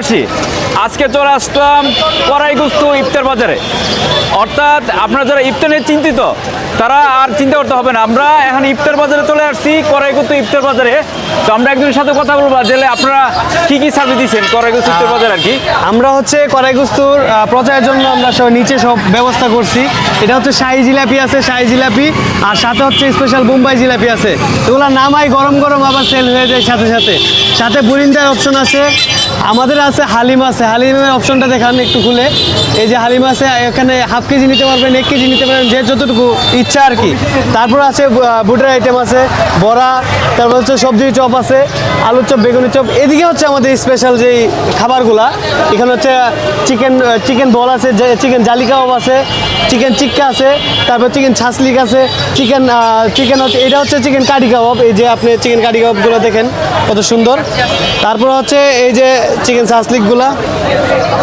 বনবাসী, আজকে চলে আসলাম কড়াইগুস্তু ইফতার বাজারে। অর্থাৎ আপনারা যারা ইফতার নিয়ে চিন্তিত তারা আর চিন্তা করতে হবে না। আমরা এখন ইফতার বাজারে চলে আসছি, কড়াইগুস্তু ইফতার বাজারে। তো আমরা একজনের সাথে কথা বলবো যে আপনারা কি কি সার্ভিস দিচ্ছেন কড়াইগুস্তু ইফতার বাজারে আর কি। আমরা হচ্ছে কড়াইগুস্তুর প্রচারের জন্য আমরা সব নিচে সব ব্যবস্থা করছি। এটা হচ্ছে শাহি জিলাপি আছে, শাহি জিলাপি, আর সাথে হচ্ছে স্পেশাল বোম্বাই জিলাপি আছে। এগুলো নামাই গরম গরম আবার সেল হয়ে যায় সাথে সাথে। সাথে বুরিন্দার অপশন আছে, আমাদের আছে হালিম আছে। হালিমের অপশনটা দেখান একটু খুলে। এই যে হালিম আছে, এখানে হাফ কেজি নিতে পারবেন, 1 কেজি নিতে পারবেন, যে যতটুকু ইচ্ছা আর কি। তারপর আছে বুটের আইটেম আছে, বড়া, তারপর হচ্ছে সবজি চপ আছে, আলুর চপ, বেগুনি চপ। এদিকে হচ্ছে আমাদের স্পেশাল যেই খাবারগুলা, এখানে হচ্ছে চিকেন বল আছে, চিকেন জালি কাবাব আছে, চিকেন টিক্কা আছে, তারপর চিকেন ছাসলিক আছে, চিকেন হচ্ছে, এটা হচ্ছে চিকেন কারি কাবাব। এই যে আপনি চিকেন কারি কাবাবগুলো দেখেন কত সুন্দর। তারপর হচ্ছে এই যে চিকেন ছাসলিকগুলা,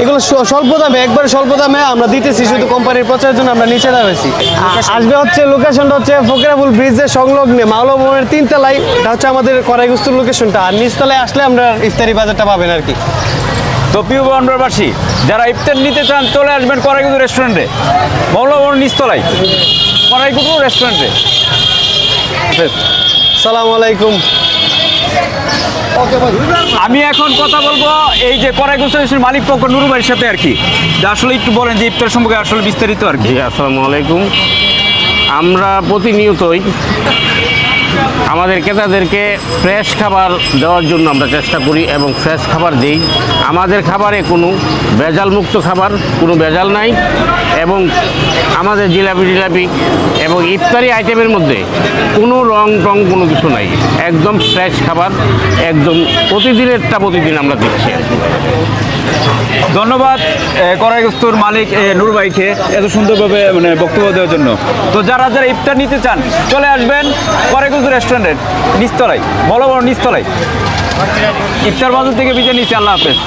এগুলো স্বল্প দামে, একবারে স্বল্প দামে আমরা দিতেছি, শুধু কোম্পানির প্রচারের জন্য আমরা নিচে দাঁড়াইছি। আসবে হচ্ছে লোকেশনটা হচ্ছে ফকিরাপুল ব্রিজের সংলগ্নে মাওলা ভবনের 3 তলায়, এটা হচ্ছে আমাদের কড়াইগুস্তুর লোকেশনটা। আর নিচতলায় আসলে আমরা ইফতারি বাজারটা পাবেন আর কি। তো প্রিয় বনবাসী, যারা ইফতার নিতে চান চলে আসবেন কড়াইগুস্তু রেস্টুরেন্টে, মৌলা ভবনের নিচতলায় কড়াইগুস্তু রেস্টুরেন্টে। সালামু আলাইকুম। আমি এখন কথা বলবো এই যে কড়াইগুস্তু রেস্টুরেন্ট মালিক পক্ষ নুরু ভাইয়ের সাথে আর কি। যে আসলে একটু বলেন যে ইফতার সম্পর্কে আসলে বিস্তারিত আর কি। জি, আসসালামু আলাইকুম। আমরা প্রতিনিয়তই আমাদের ক্রেতাদেরকে ফ্রেশ খাবার দেওয়ার জন্য আমরা চেষ্টা করি এবং ফ্রেশ খাবার দিই। আমাদের খাবারে কোনো ভেজালমুক্ত খাবার, কোনো ভেজাল নাই। এবং আমাদের জিলাপি এবং ইফতারি আইটেমের মধ্যে কোনো রং টং কোনো কিছু নাই, একদম ফ্রেশ খাবার, একদম প্রতিদিনেরটা প্রতিদিন আমরা দিচ্ছি। ধন্যবাদ কড়াইগুস্তুর মালিক নুরু ভাইকে এত সুন্দরভাবে মানে বক্তব্য দেওয়ার জন্য। তো যারা যারা ইফতার নিতে চান চলে আসবেন কড়াইগুস্তু রেস্টুরেন্টের নিচতলায়, মৌলা ভবনের নিচতলায়। ইফতার বাজার থেকে বিজয় নিচ্ছি। আল্লাহ হাফেজ।